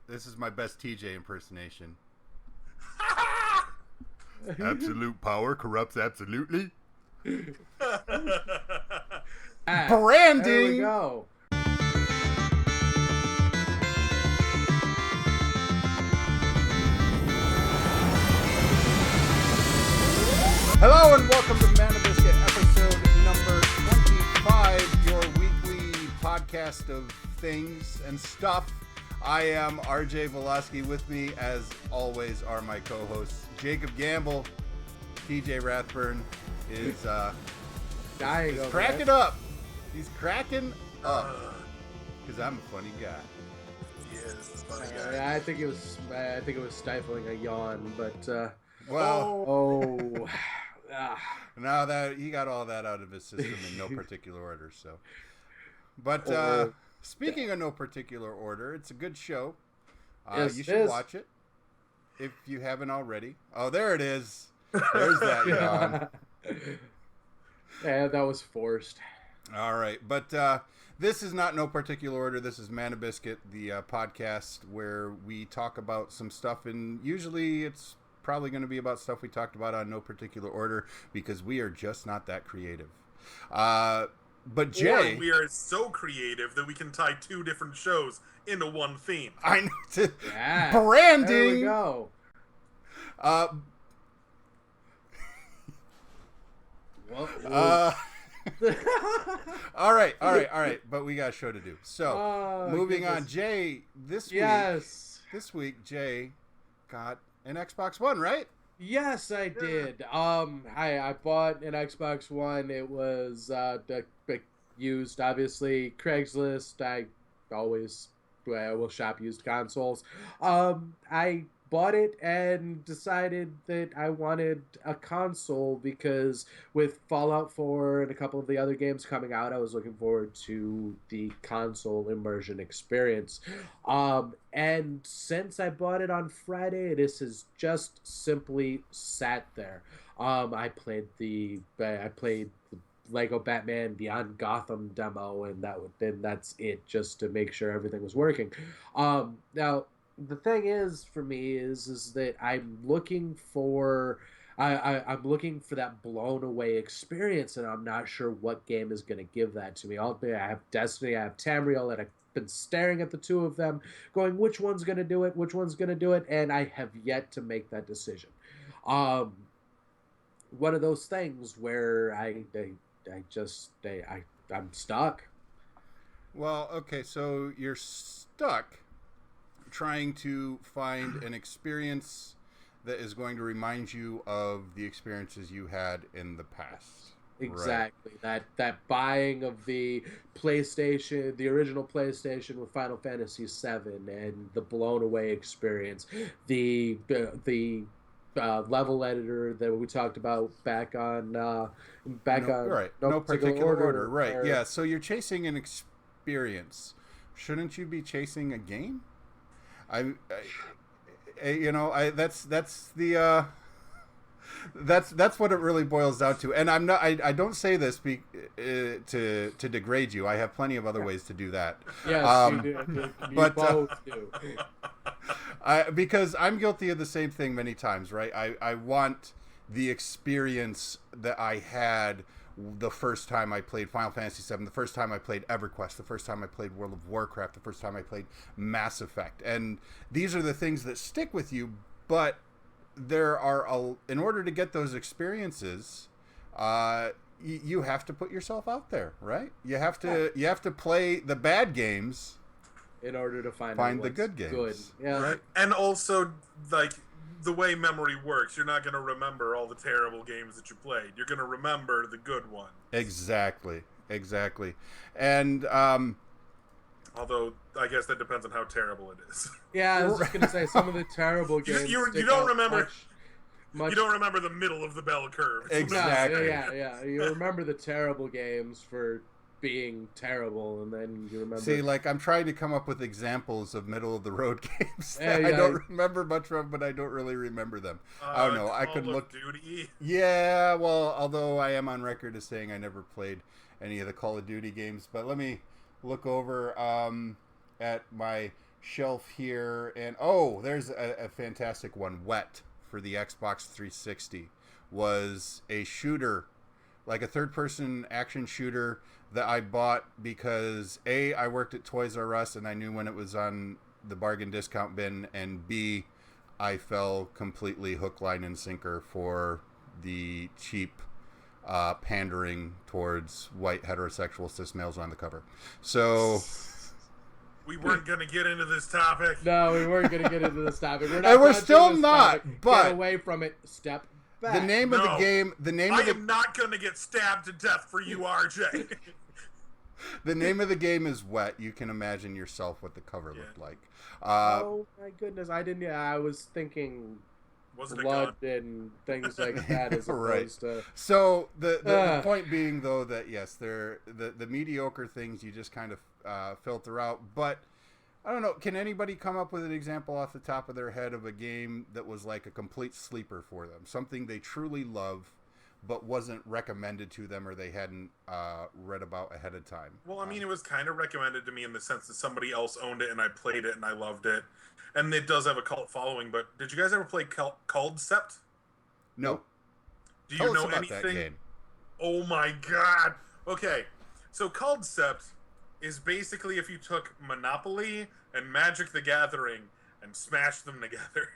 This is my best TJ impersonation. Absolute power corrupts absolutely. Branding. There we go. Hello and welcome to Mana Biscuit episode number 25, your weekly podcast of things and stuff. I am RJ Velasquez. With me, as always, are my co-hosts Jacob Gamble. TJ Rathburn is Dying over cracking there. up. He's cracking up because I'm a funny guy. Yes, funny guy. I think it was stifling a yawn, but Well, ah. now that he got all that out of his system in no particular order, so. But speaking of no particular order, it's a good show. Yes, you it should is. watch it if you haven't already. Oh, there it is. There's that yawn. Yeah, that was forced. All right, but this is not no particular order. This is Mana Biscuit, the podcast where we talk about some stuff, and usually it's probably going to be about stuff we talked about on no particular order because we are just not that creative. But Jay, Or we are so creative that we can tie two different shows into one theme. I know Yeah. branding. There we go. Well, All right. But we got a show to do. So, moving on, goodness. Jay. Yes. This week, Jay got an Xbox One, right? Yes, I did. I bought an Xbox One. It was used, obviously. Craigslist. I will shop used consoles. I bought it and decided that I wanted a console because with Fallout 4 and a couple of the other games coming out, I was looking forward to the console immersion experience. And since I bought it on Friday, this has just simply sat there. I played the Lego Batman Beyond Gotham demo, and that's it, just to make sure everything was working. Now, the thing is for me is that I'm looking for I'm looking for that blown away experience, and I'm not sure what game is going to give that to me. I have Destiny, I have Tamriel, and I've been staring at the two of them, going, which one's going to do it? Which one's going to do it? And I have yet to make that decision. One of those things where I'm stuck. Well, okay, so you're stuck trying to find an experience that is going to remind you of the experiences you had in the past. Exactly. Right. That buying of the PlayStation, the original PlayStation with Final Fantasy VII, and the blown away experience, the level editor that we talked about back on no particular order. Right. Yeah. So you're chasing an experience. Shouldn't you be chasing a game? That's what it really boils down to. And I don't say this to degrade you. I have plenty of other ways to do that. Yes, you do. You both do. Because I'm guilty of the same thing many times, right? I want the experience that I had the first time I played Final Fantasy VII, the first time I played EverQuest, the first time I played World of Warcraft, the first time I played Mass Effect. And these are the things that stick with you, but there are, in order to get those experiences, you have to put yourself out there, right? You have to play the bad games in order to find the good games. Good. Yeah. Right? And also, like, the way memory works, you're not going to remember all the terrible games that you played. You're going to remember the good ones. Exactly. And although I guess that depends on how terrible it is. Yeah, I was just going to say some of the terrible games. You don't remember. Much. You don't remember the middle of the bell curve. Exactly. Yeah. You remember the terrible games for being terrible, and then you remember. See, like, I'm trying to come up with examples of middle of the road games that Yeah, I don't remember much of, but I don't really remember them. I don't know. I could look. Call of Duty. Yeah, well, although I am on record as saying I never played any of the Call of Duty games, but let me look over at my shelf here, and there's a fantastic one. Wet for the Xbox 360 was a shooter, like a third-person action shooter that I bought because A, I worked at Toys R Us and I knew when it was on the bargain discount bin, and B, I fell completely hook, line, and sinker for the cheap pandering towards white heterosexual cis males on the cover. So we weren't going to get into this topic. No, we weren't going to get into this topic. We're still not. Topic. But get away from it. Step back. The name of the game. I am not going to get stabbed to death for you, RJ. The name of the game is Wet. You can imagine yourself what the cover looked like. Oh my goodness! I didn't. I was thinking blood and things like that as opposed to. So the point being, though, that yes, the mediocre things you just kind of filter out. But I don't know. Can anybody come up with an example off the top of their head of a game that was like a complete sleeper for them? Something they truly love, but wasn't recommended to them or they hadn't read about ahead of time. Well, I mean, it was kind of recommended to me in the sense that somebody else owned it and I played it and I loved it. And it does have a cult following, but did you guys ever play Culdcept? No. Do you know anything? That game. Oh my god. Okay, so Culdcept is basically if you took Monopoly and Magic the Gathering and smashed them together.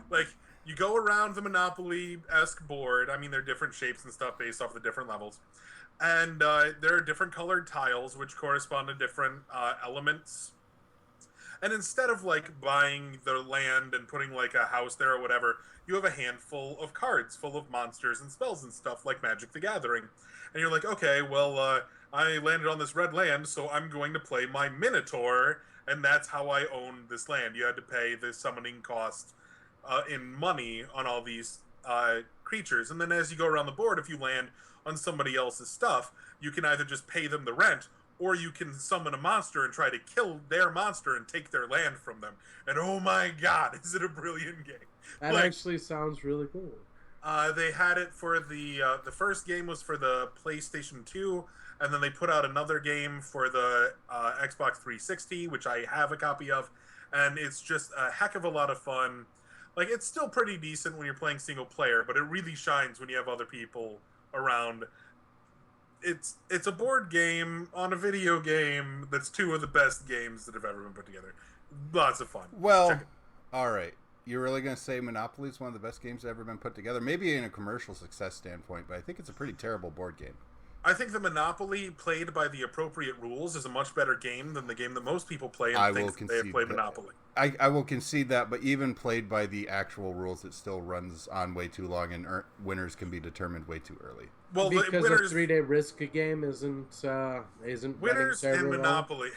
Like, you go around the Monopoly-esque board. I mean, they're different shapes and stuff based off the different levels. And there are different colored tiles which correspond to different elements. And instead of, like, buying the land and putting, like, a house there or whatever, you have a handful of cards full of monsters and spells and stuff like Magic the Gathering. And you're like, okay, well, I landed on this red land, so I'm going to play my Minotaur, and that's how I own this land. You had to pay the summoning cost in money on all these creatures. And then as you go around the board, if you land on somebody else's stuff, you can either just pay them the rent, or you can summon a monster and try to kill their monster and take their land from them. And oh my god, is it a brilliant game. That actually sounds really cool. They had it for the first game was for the PlayStation 2, and then they put out another game for the Xbox 360, which I have a copy of, and it's just a heck of a lot of fun. Like, it's still pretty decent when you're playing single player, but it really shines when you have other people around. It's a board game on a video game that's two of the best games that have ever been put together. Lots of fun. Well, all right. You're really going to say Monopoly is one of the best games that have ever been put together? Maybe in a commercial success standpoint, but I think it's a pretty terrible board game. I think the Monopoly played by the appropriate rules is a much better game than the game that most people play and think they have played Monopoly. I will concede that, but even played by the actual rules, it still runs on way too long, and winners can be determined way too early. Well, because a 3-day Risk game isn't winners in Monopoly.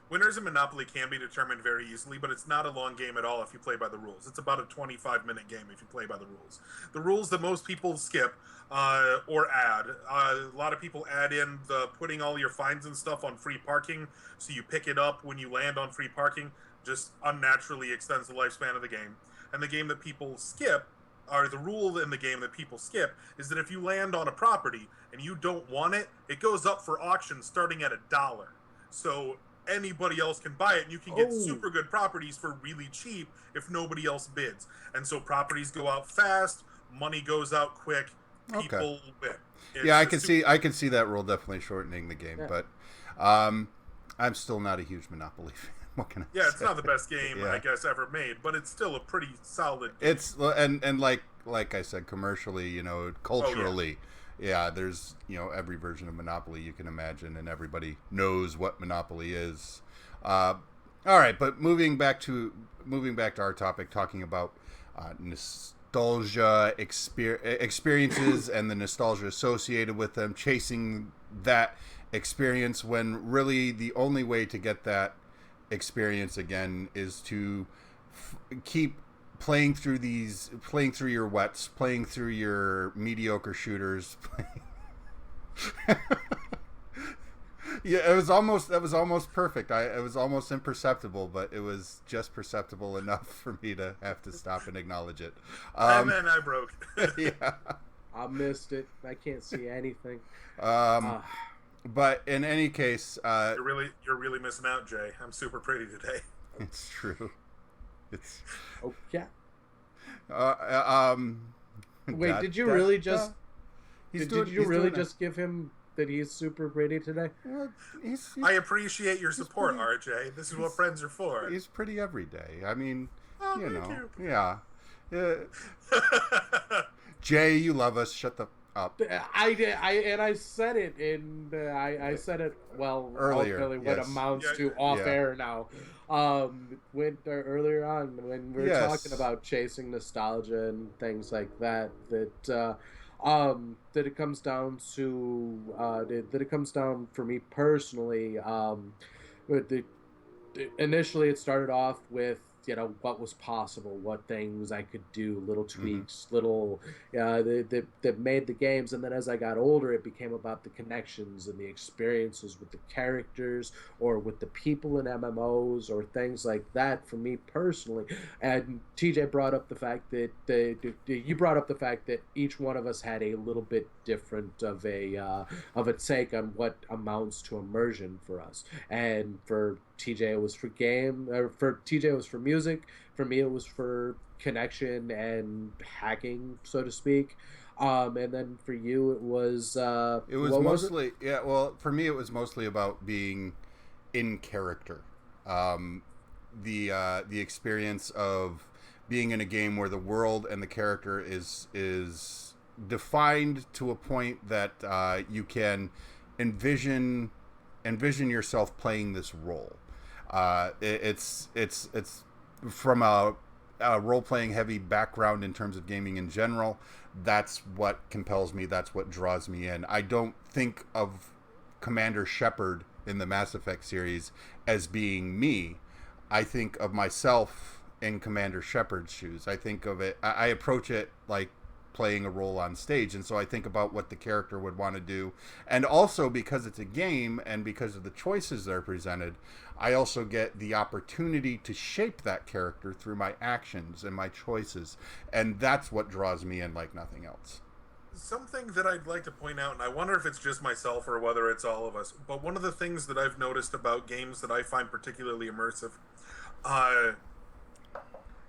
Winners in Monopoly can be determined very easily, but it's not a long game at all if you play by the rules. It's about a 25-minute game if you play by the rules. The rules that most people skip or add. A lot of people add in the putting all your fines and stuff on free parking, so you pick it up when you land on free parking. Just unnaturally extends the lifespan of the game. And the game that people skip, or the rule in the game that people skip, is that if you land on a property and you don't want it, it goes up for auction starting at $1. So anybody else can buy it, and you can get super good properties for really cheap if nobody else bids. And so properties go out fast, money goes out quick, people win. Yeah, I can see that rule definitely shortening the game, but I'm still not a huge Monopoly fan. What can I say? It's not the best game I guess ever made, but it's still a pretty solid game. It's and like I said, commercially, culturally, there's every version of Monopoly you can imagine, and everybody knows what Monopoly is. All right, but moving back to our topic, talking about nostalgia experiences and the nostalgia associated with them, chasing that experience when really the only way to get that experience again is to keep playing through your wets, playing through your mediocre shooters. That was almost perfect. It was almost imperceptible, but it was just perceptible enough for me to have to stop and acknowledge it. And then I broke. Yeah, I missed it. I can't see anything. But in any case, you're really missing out, Jay. I'm super pretty today. It's true. It's Oh yeah. Wait, da, did you da, really da. just did you really just give him that he's super pretty today? Well, he's I appreciate your support, pretty, RJ. This is what friends are for. He's pretty every day. I mean, Thank you. Yeah. Jay, you love us. Shut the up. I said it I said it Earlier, ultimately what amounts to off air now. Earlier on when we were talking about chasing nostalgia and things like that, that it comes down to that it comes down for me personally. Initially it started off with what was possible, what things I could do, little tweaks, little that made the games. And then as I got older, it became about the connections and the experiences with the characters or with the people in MMOs or things like that for me personally. And TJ brought up the fact that you brought up the fact that each one of us had a little bit different of a take on what amounts to immersion for us. And for TJ it was for game, or for TJ it was for music. For me it was for connection and hacking, so to speak. And then for you it was mostly well, for me it was mostly about being in character. The experience of being in a game where the world and the character is defined to a point that you can envision yourself playing this role. It's from a role-playing heavy background in terms of gaming in general. That's what compels me. That's what draws me in. I don't think of Commander Shepard in the Mass Effect series as being me. I think of myself in Commander Shepard's shoes. I think of it, I approach it like playing a role on stage, and so I think about what the character would want to do. And also because it's a game and because of the choices that are presented, I also get the opportunity to shape that character through my actions and my choices, and that's what draws me in like nothing else. Something that I'd like to point out, and I wonder if it's just myself or whether it's all of us, but one of the things that I've noticed about games that I find particularly immersive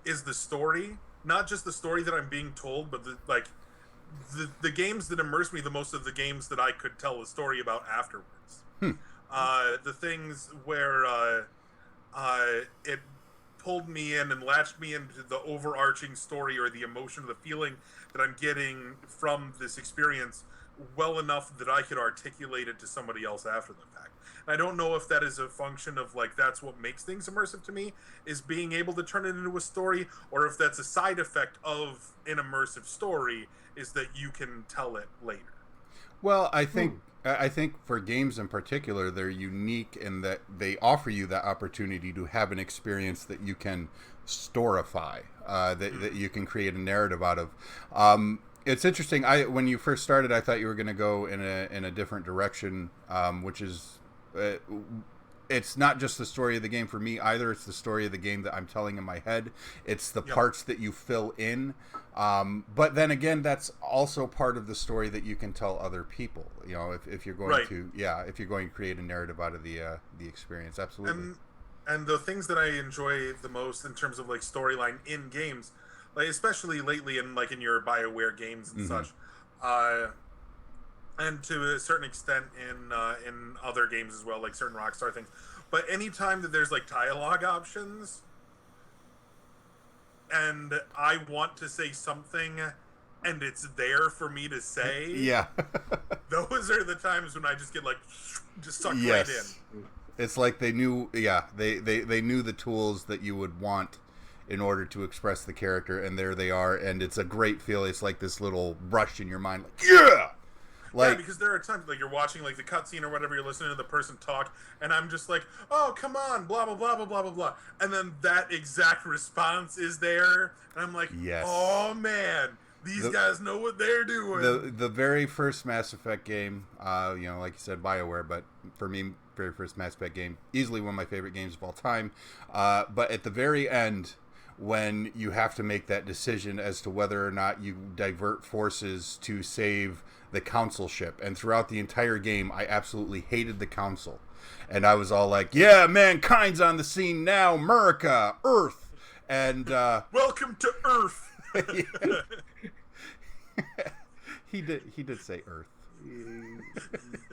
is the story. Not just the story that I'm being told, but the games that immerse me the most are the games that I could tell a story about afterwards. The things where it pulled me in and latched me into the overarching story or the emotion or the feeling that I'm getting from this experience well enough that I could articulate it to somebody else after the fact. And I don't know if that is a function of that's what makes things immersive to me, is being able to turn it into a story, or if that's a side effect of an immersive story, is that you can tell it later. Well, I think for games in particular, they're unique in that they offer you that opportunity to have an experience that you can storify, that you can create a narrative out of. It's interesting. When you first started, I thought you were going to go in a different direction, which is it's not just the story of the game for me either. It's the story of the game that I'm telling in my head. It's the parts that you fill in. But then again, that's also part of the story that you can tell other people. If you're going to if you're going to create a narrative out of the experience, absolutely. And the things that I enjoy the most in terms of storyline in games, especially lately in your BioWare games and such, and to a certain extent in other games as well, like certain Rockstar things. But anytime that there's dialogue options, and I want to say something, and it's there for me to say, those are the times when I just get just sucked right in. It's like they knew, they knew the tools that you would want in order to express the character, and there they are, and it's a great feel. It's like this little brush in your mind, because there are times you're watching the cutscene or whatever, you're listening to the person talk, and I'm just oh, come on, blah blah blah blah blah blah blah, and then that exact response is there, and I'm oh man, these guys know what they're doing. The very first Mass Effect game, like you said, BioWare, but for me, very first Mass Effect game, easily one of my favorite games of all time. But at the very end, when you have to make that decision as to whether or not you divert forces to save the council ship, and throughout the entire game I absolutely hated the council, And I was all like, yeah, mankind's on the scene now, America, Earth. And welcome to Earth. He did say Earth.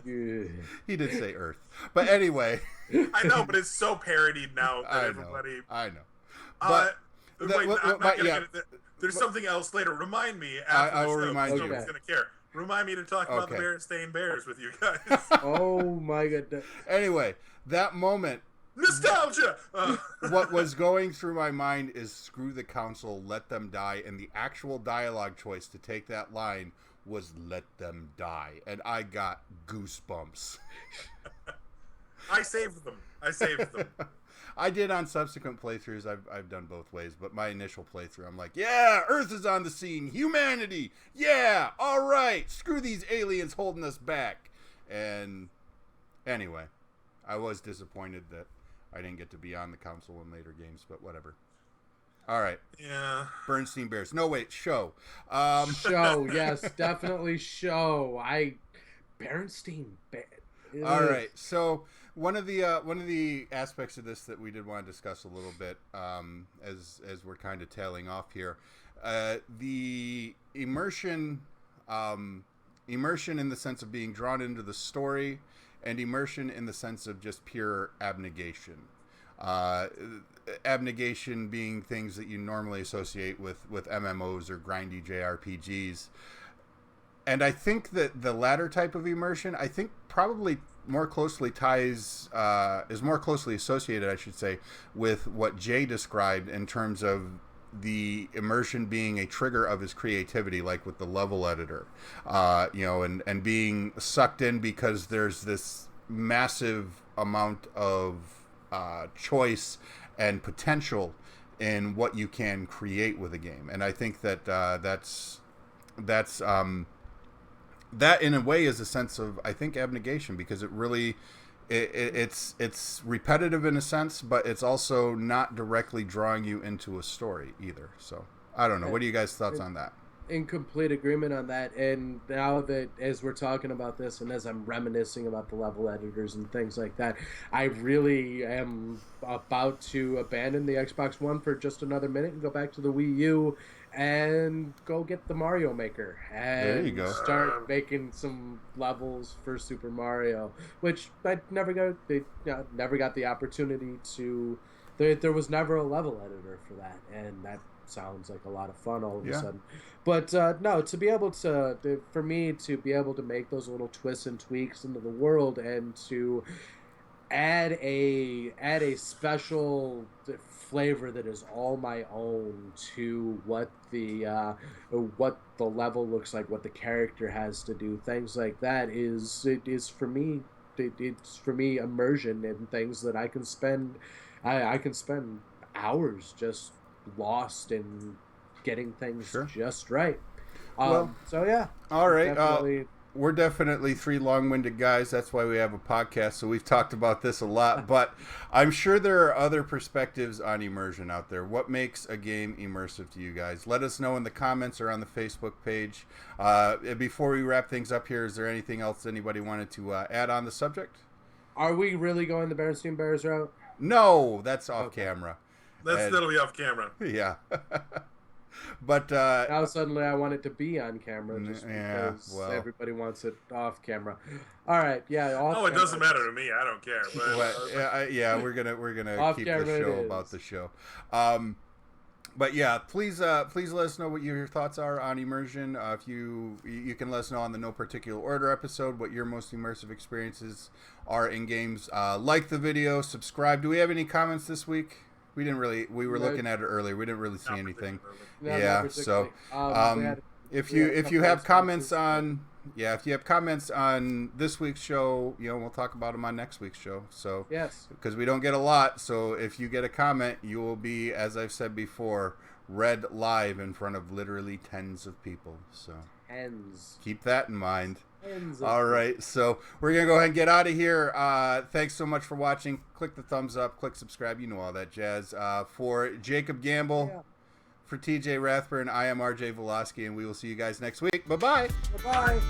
He did say Earth. But anyway. I know, but it's so parodied now that everybody... I know. But... There's something else later. Remind me after I the will show. remind you. Nobody's going to care. Remind me to talk about the Berenstain Bears with you guys. Oh, my goodness. Anyway, that moment... Nostalgia! What was going through my mind is screw the council, let them die, and the actual dialogue choice to take that line was let them die, and I got goosebumps. I saved them. I did on subsequent playthroughs. I've done both ways, but my initial playthrough, I'm like, yeah, Earth is on the scene, humanity, yeah, all right, screw these aliens holding us back. And anyway, I was disappointed that I didn't get to be on the council in later games, but whatever. All right. Yeah. Bernstein Bears. No, wait, show. Show, yes, definitely show. Berenstain Bears. All right. So one of the aspects of this that we did want to discuss a little bit, as we're kind of tailing off here, the immersion in the sense of being drawn into the story, and immersion in the sense of just pure abnegation. Abnegation being things that you normally associate with MMOs or grindy JRPGs. And I think that the latter type of immersion, I think probably more closely is more closely associated, I should say, with what Jay described in terms of the immersion being a trigger of his creativity, like with the level editor, and being sucked in because there's this massive amount of choice and potential in what you can create with a game. And I think that that in a way is a sense of, I think, abnegation, because it really it's repetitive in a sense, but it's also not directly drawing you into a story either. So I don't know. What are you guys' thoughts on that? In complete agreement on that. And now that as we're talking about this and as I'm reminiscing about the level editors and things like that, I really am about to abandon the Xbox One for just another minute and go back to the Wii U and go get the Mario Maker and there you go. Start making some levels for Super Mario, which I never got the opportunity to. There was never a level editor for that, and that sounds like a lot of fun all of a sudden. But no, to be able to, for me to be able to make those little twists and tweaks into the world and to add a special flavor that is all my own to what the level looks like, what the character has to do, things like that is for me. It's for me immersion in things that I can spend hours just lost in getting things just right. So yeah. All right. We're definitely three long-winded guys. That's why we have a podcast. So we've talked about this a lot, but I'm sure there are other perspectives on immersion out there. What makes a game immersive to you guys? Let us know in the comments or on the Facebook page. Before we wrap things up here, is there anything else anybody wanted to add on the subject? Are we really going the Berenstain Bears route? No, that's off camera. That'll be off camera. Yeah. But now suddenly I want it to be on camera just because everybody wants it off camera. All right, yeah. It doesn't matter to me. I don't care. But, we're gonna keep the show about the show. But yeah, please let us know what your thoughts are on immersion. If you can let us know on the No Particular Order episode what your most immersive experiences are in games. Like the video, subscribe. Do we have any comments this week? We didn't really. We were looking at it earlier. We didn't really see anything. So if you have comments on this week's show, we'll talk about them on next week's show. So yes, because we don't get a lot. So if you get a comment, you will be, as I've said before, read live in front of literally tens of people. So keep that in mind. All right, so we're going to go ahead and get out of here. Thanks so much for watching. Click the thumbs up, click subscribe, you know all that jazz. For Jacob Gamble, for TJ Rathburn, I am RJ Volosky, and we will see you guys next week. Bye-bye. Bye-bye.